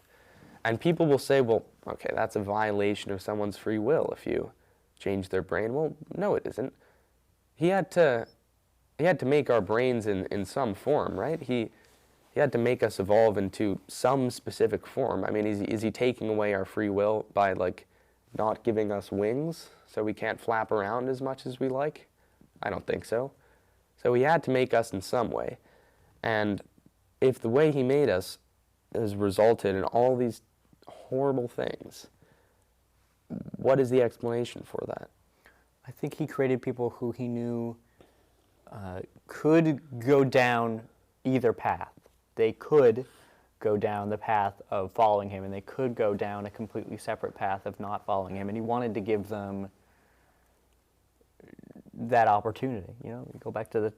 S1: And people will say, well, okay, that's a violation of someone's free will if you change their brain. Well, no, it isn't. He had to make our brains in some form, right? He had to make us evolve into some specific form. I mean, is he taking away our free will by, not giving us wings so we can't flap around as much as we like? I don't think so. So he had to make us in some way. And if the way he made us has resulted in all these horrible things, what is the explanation for that?
S2: I think he created people who he knew could go down either path. They could go down the path of following him, and they could go down a completely separate path of not following him. And he wanted to give them that opportunity. You go back to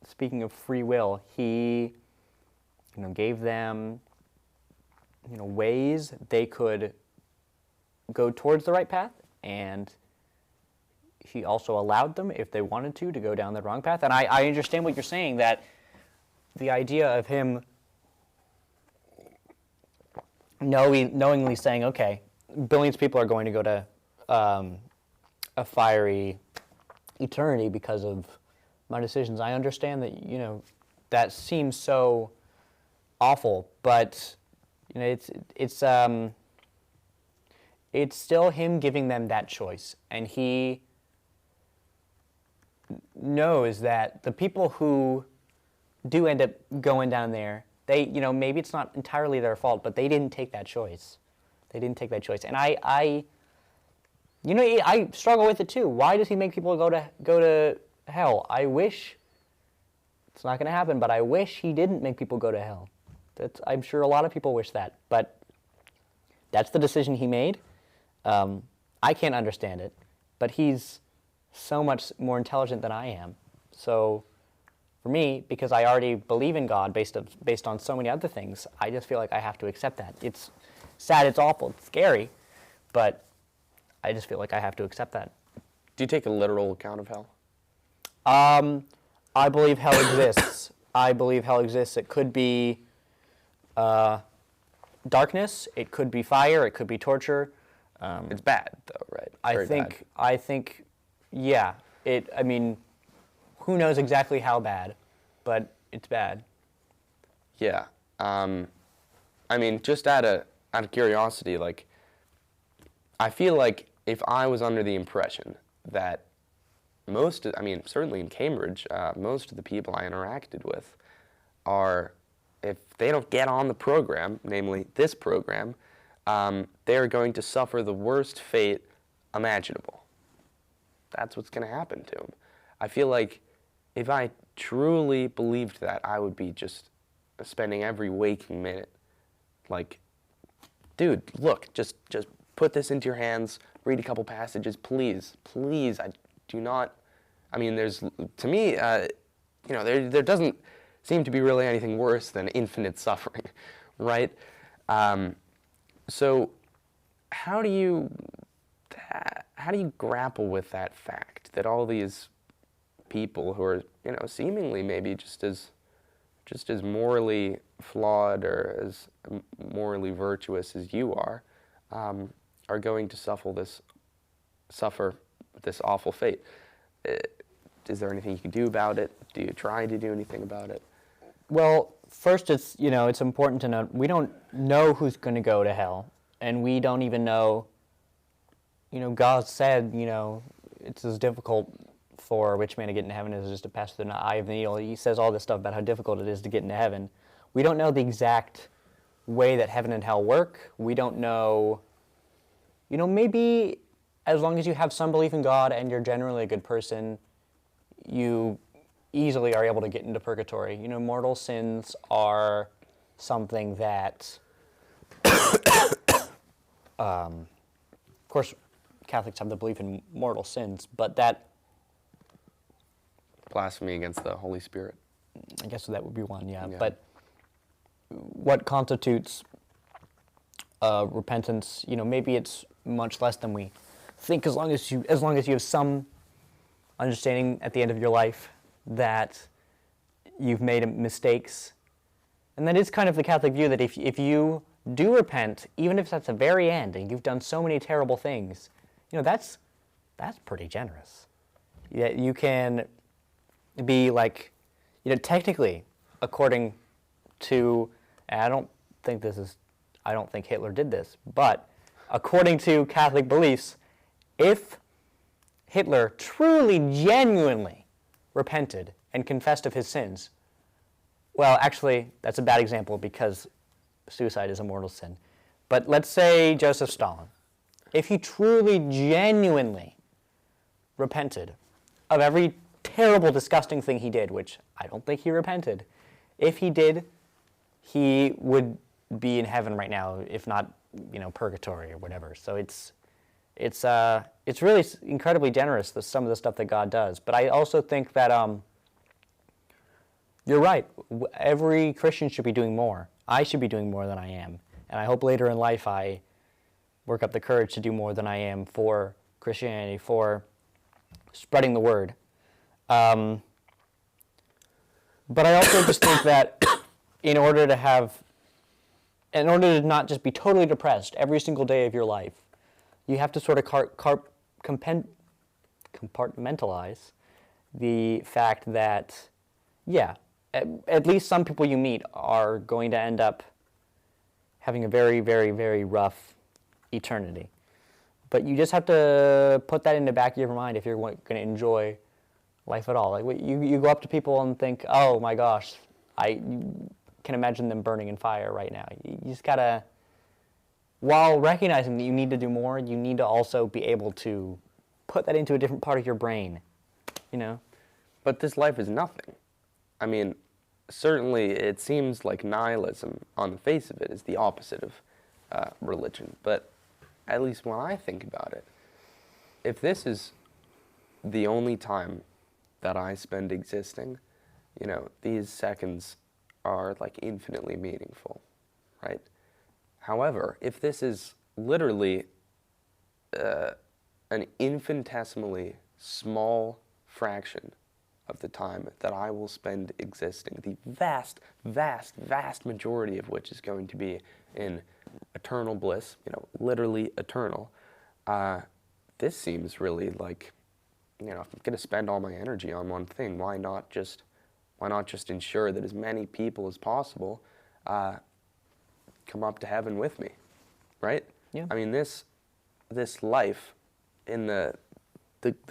S2: speaking of free will, he gave them ways they could go towards the right path, and he also allowed them, if they wanted to go down the wrong path. And I understand what you're saying, that the idea of him knowingly saying, okay, billions of people are going to go to a fiery eternity because of my decisions. I understand that, that seems so awful, but it's still him giving them that choice, and he knows that the people who do end up going down there, they, maybe it's not entirely their fault, but they didn't take that choice. And I struggle with it too. Why does he make people go to hell? I wish, it's not going to happen, but I wish he didn't make people go to hell. I'm sure a lot of people wish that, but that's the decision he made. I can't understand it, but he's so much more intelligent than I am. So for me, because I already believe in God based on so many other things, I just feel like I have to accept that. It's sad, it's awful, it's scary, but I just feel like I have to accept that.
S1: Do you take a literal account of hell?
S2: I believe hell exists. It could be darkness, it could be fire, it could be torture.
S1: It's bad, though, right?
S2: I think, yeah. Who knows exactly how bad, but it's bad.
S1: Yeah. Just out of curiosity, I feel like if I was under the impression that certainly in Cambridge, most of the people I interacted with are, if they don't get on the program, namely this program, they are going to suffer the worst fate imaginable. That's what's going to happen to them. I feel like if I truly believed that, I would be just spending every waking minute dude, look, just put this into your hands, read a couple passages, please, I do not, there's, to me, there doesn't seem to be really anything worse than infinite suffering, right? So how do you grapple with that fact that all these people who are, seemingly maybe just as morally flawed or as morally virtuous as you are going to suffer this awful fate? Is there anything you can do about it? Do you try to do anything about it?
S2: Well, first, it's important to note we don't know who's going to go to hell, and we don't even know. God said, it's as difficult for a rich man to get into heaven as it is to pass through the eye of the needle. He says all this stuff about how difficult it is to get into heaven. We don't know the exact way that heaven and hell work. We don't know maybe as long as you have some belief in God and you're generally a good person, you easily are able to get into purgatory. Mortal sins are something that, of course, Catholics have the belief in mortal sins, but that,
S1: Blasphemy against the Holy Spirit.
S2: I guess that would be one, yeah. But what constitutes repentance? Maybe it's much less than we think. As long as you have some understanding at the end of your life that you've made mistakes, and that is kind of the Catholic view that if you do repent, even if that's the very end, and you've done so many terrible things, that's pretty generous. Yeah, you can be like, technically, according to, I don't think Hitler did this, but according to Catholic beliefs, if Hitler truly, genuinely repented and confessed of his sins, well, actually, that's a bad example because suicide is a mortal sin. But let's say Joseph Stalin. If he truly, genuinely repented of every terrible, disgusting thing he did, which I don't think he repented, if he did, he would be in heaven right now, if not, purgatory or whatever. So it's really incredibly generous, some of the stuff that God does. But I also think that you're right. Every Christian should be doing more. I should be doing more than I am. And I hope later in life I work up the courage to do more than I am for Christianity, for spreading the word. But I also just think that in order to not just be totally depressed every single day of your life, you have to sort of compartmentalize the fact that, at least some people you meet are going to end up having a very, very, very rough eternity. But you just have to put that in the back of your mind if you're going to enjoy life at all. Like you go up to people and think, oh my gosh, I can imagine them burning in fire right now. You just gotta, while recognizing that you need to do more, you need to also be able to put that into a different part of your brain,
S1: But this life is nothing. I mean, certainly it seems like nihilism on the face of it is the opposite of religion. But at least when I think about it, if this is the only time that I spend existing, these seconds are like infinitely meaningful, right? However, if this is literally an infinitesimally small fraction of the time that I will spend existing, the vast, vast, vast majority of which is going to be in eternal bliss, literally eternal, this seems really like, if I'm going to spend all my energy on one thing, why not just ensure that as many people as possible come up to heaven with me, right?
S2: Yeah.
S1: I mean, this life, in the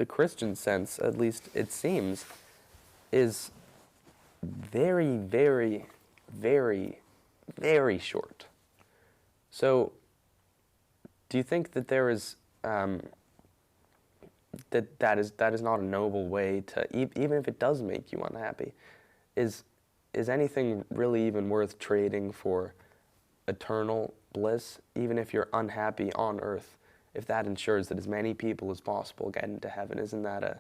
S1: Christian sense, at least it seems, is very, very, very, very short. So, do you think that there is that is not a noble way to, even if it does make you unhappy, is anything really even worth trading for eternal bliss, even if you're unhappy on earth? If that ensures that as many people as possible get into heaven, isn't that a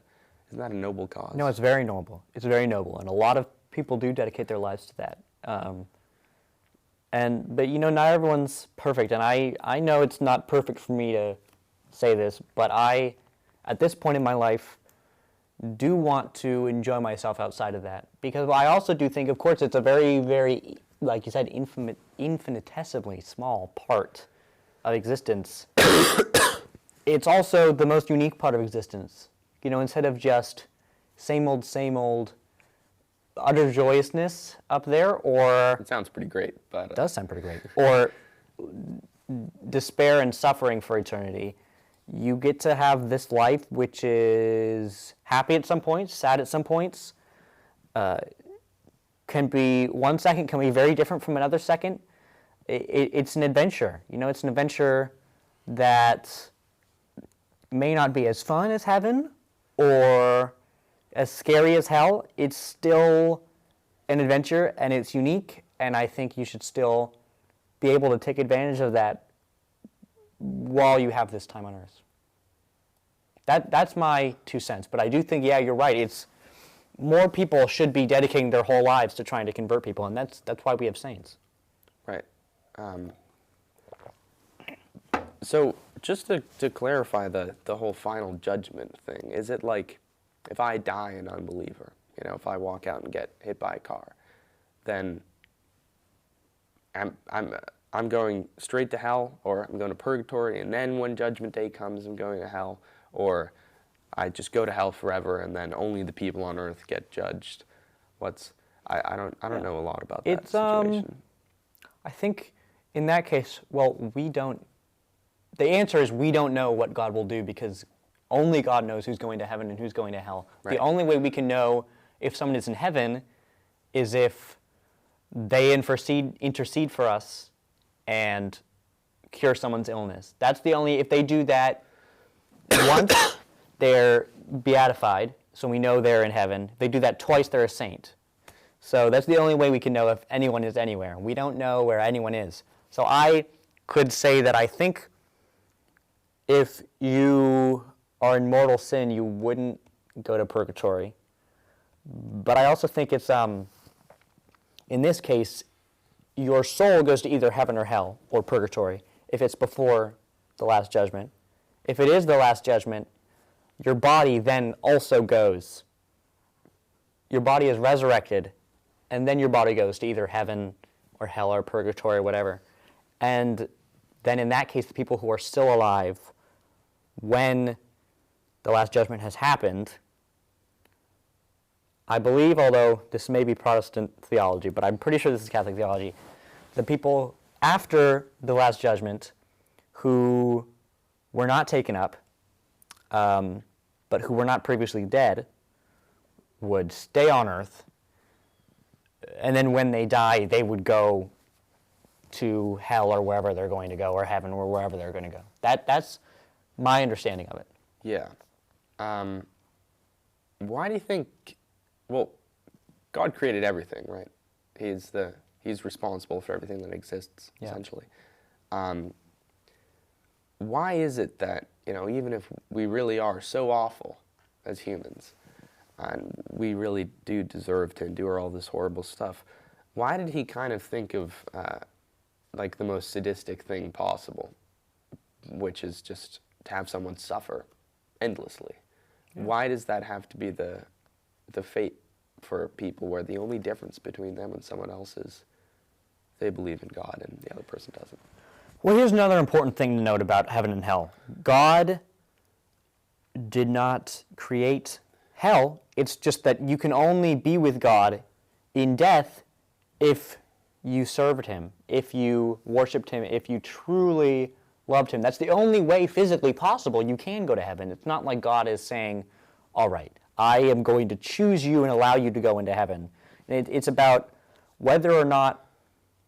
S1: noble cause?
S2: No, it's very noble. It's very noble, and a lot of people do dedicate their lives to that. But not everyone's perfect, and I know it's not perfect for me to say this, but I, at this point in my life, do want to enjoy myself outside of that, because I also do think, of course, it's a very, very, like you said, infinitesimally small part of existence. It's also the most unique part of existence. Instead of just same old, utter joyousness up there, or...
S1: It sounds pretty great, but...
S2: It does sound pretty great. Or despair and suffering for eternity. You get to have this life which is happy at some points, sad at some points. Can be, one second can be very different from another second. It's an adventure. It's an adventure that may not be as fun as heaven or as scary as hell. It's still an adventure, and it's unique, and I think you should still be able to take advantage of that while you have this time on earth. That's my 2 cents, but I do think, yeah, you're right. It's more people should be dedicating their whole lives to trying to convert people, and that's why we have saints.
S1: Right. So just to clarify the whole final judgment thing, is it like if I die an unbeliever, if I walk out and get hit by a car, then I'm going straight to hell, or I'm going to purgatory, and then when Judgment Day comes, I'm going to hell, or I just go to hell forever, and then only the people on earth get judged? I don't know a lot about that situation.
S2: I think in that case, well, we don't. The answer is we don't know what God will do, because only God knows who's going to heaven and who's going to hell. Right. The only way we can know if someone is in heaven is if they intercede for us and cure someone's illness. That's the only, if they do that once, they're beatified, so we know they're in heaven. If they do that twice, they're a saint. So that's the only way we can know if anyone is anywhere. We don't know where anyone is. So I could say that I think if you are in mortal sin, you wouldn't go to purgatory. But I also think it's, in this case, your soul goes to either heaven or hell, or purgatory, if it's before the Last Judgment. If it is the Last Judgment, your body then also goes. Your body is resurrected, and then your body goes to either heaven or hell or purgatory or whatever. And then in that case, the people who are still alive when the Last Judgment has happened, I believe, although this may be Protestant theology, but I'm pretty sure this is Catholic theology, the people after the Last Judgment who were not taken up, but who were not previously dead, would stay on earth, and then when they die, they would go to hell or wherever they're going to go, or heaven or wherever they're going to go. That's my understanding of it.
S1: Yeah. Why do you think, well, God created everything, right? He's responsible for everything that exists, essentially. Why is it that, even if we really are so awful as humans, and we really do deserve to endure all this horrible stuff, why did he kind of think of like the most sadistic thing possible, which is just to have someone suffer endlessly? Yeah. Why does that have to be the fate for people, where the only difference between them and someone else is they believe in God and the other person doesn't?
S2: Well, here's another important thing to note about heaven and hell. God did not create hell. It's just that you can only be with God in death if you served him, if you worshipped him, if you truly loved him. That's the only way physically possible you can go to heaven. It's not like God is saying, all right, I am going to choose you and allow you to go into heaven. It's about whether or not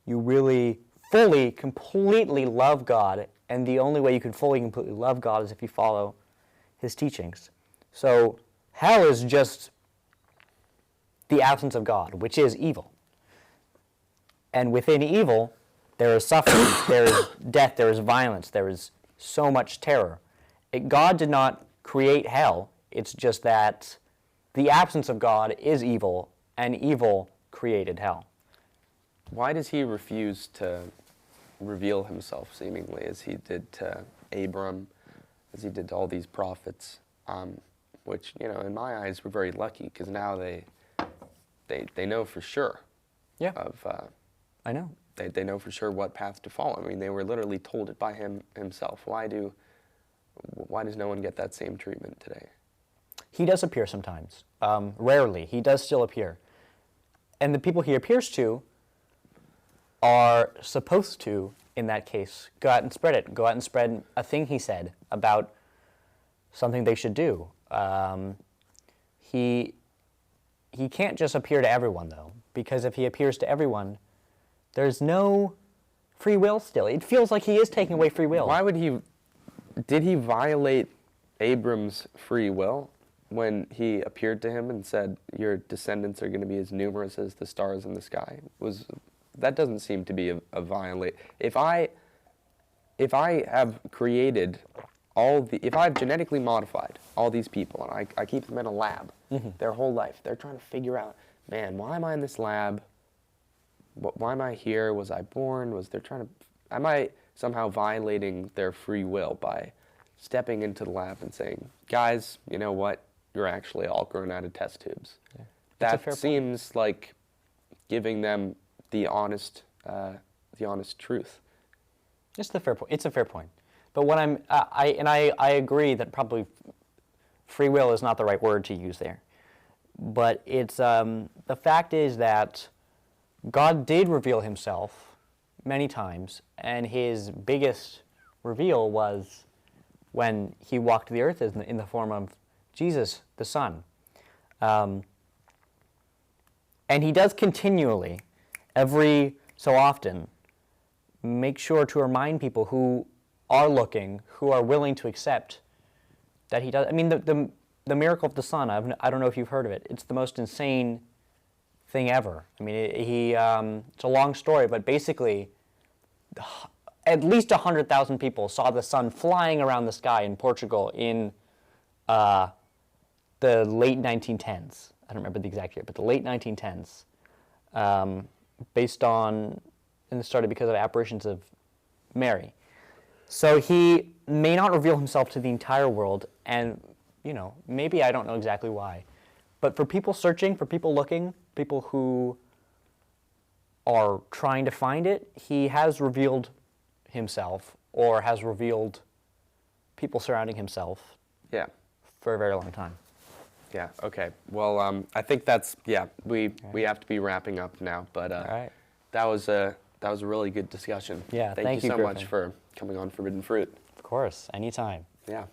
S2: you really fully, completely love God, and the only way you can fully, completely love God is if you follow his teachings. So hell is just the absence of God, which is evil. And within evil, there is suffering, there is death, there is violence, there is so much terror. God did not create hell. It's just that the absence of God is evil, and evil created hell.
S1: Why does he refuse to reveal himself, seemingly, as he did to Abram, as he did to all these prophets, which, in my eyes, were very lucky, because now they know for sure.
S2: Yeah.
S1: I know. They know for sure what path to follow. I mean, they were literally told it by himself. Why does no one get that same treatment today?
S2: He does appear sometimes. Rarely. He does still appear. And the people he appears to are supposed to, in that case, go out and spread it. Go out and spread a thing he said about something they should do. He can't just appear to everyone, though, because if he appears to everyone, there's no free will still. It feels like he is taking away free will.
S1: Why would he Did he violate Abram's free will when he appeared to him and said, "Your descendants are going to be as numerous as the stars in the sky"? That doesn't seem to be a violate. If I have created if I've genetically modified all these people and I keep them in a lab their whole life, they're trying to figure out, man, why am I in this lab? Why am I here? Was I born? Am I somehow violating their free will by stepping into the lab and saying, guys, you know what? You're actually all grown out of test tubes.
S2: Yeah.
S1: That seems like giving them the honest truth.
S2: It's a fair point. It's a fair point. But what I agree that probably free will is not the right word to use there. But it's the fact is that God did reveal himself many times, and his biggest reveal was when he walked the earth in the form of Jesus, the Son. And he does continually, every so often, make sure to remind people who are looking, who are willing to accept that he does. I mean, the miracle of the Son, I don't know if you've heard of it. It's the most insane thing ever. I mean, it's a long story, but basically, at least 100,000 people saw the sun flying around the sky in Portugal in the late 1910s. I don't remember the exact year, but the late 1910s, based on, and it started because of apparitions of Mary. So he may not reveal himself to the entire world, and, maybe I don't know exactly why. But for people searching, for people looking, people who are trying to find it, he has revealed himself, or has revealed people surrounding himself.
S1: Yeah.
S2: For a very long time.
S1: Yeah. Okay. Well, I think we have to be wrapping up now. But
S2: all right.
S1: That was a really good discussion.
S2: Yeah.
S1: Thank you so
S2: Griffin.
S1: much for coming on Forbidden Fruit.
S2: Of course. Anytime.
S1: Yeah.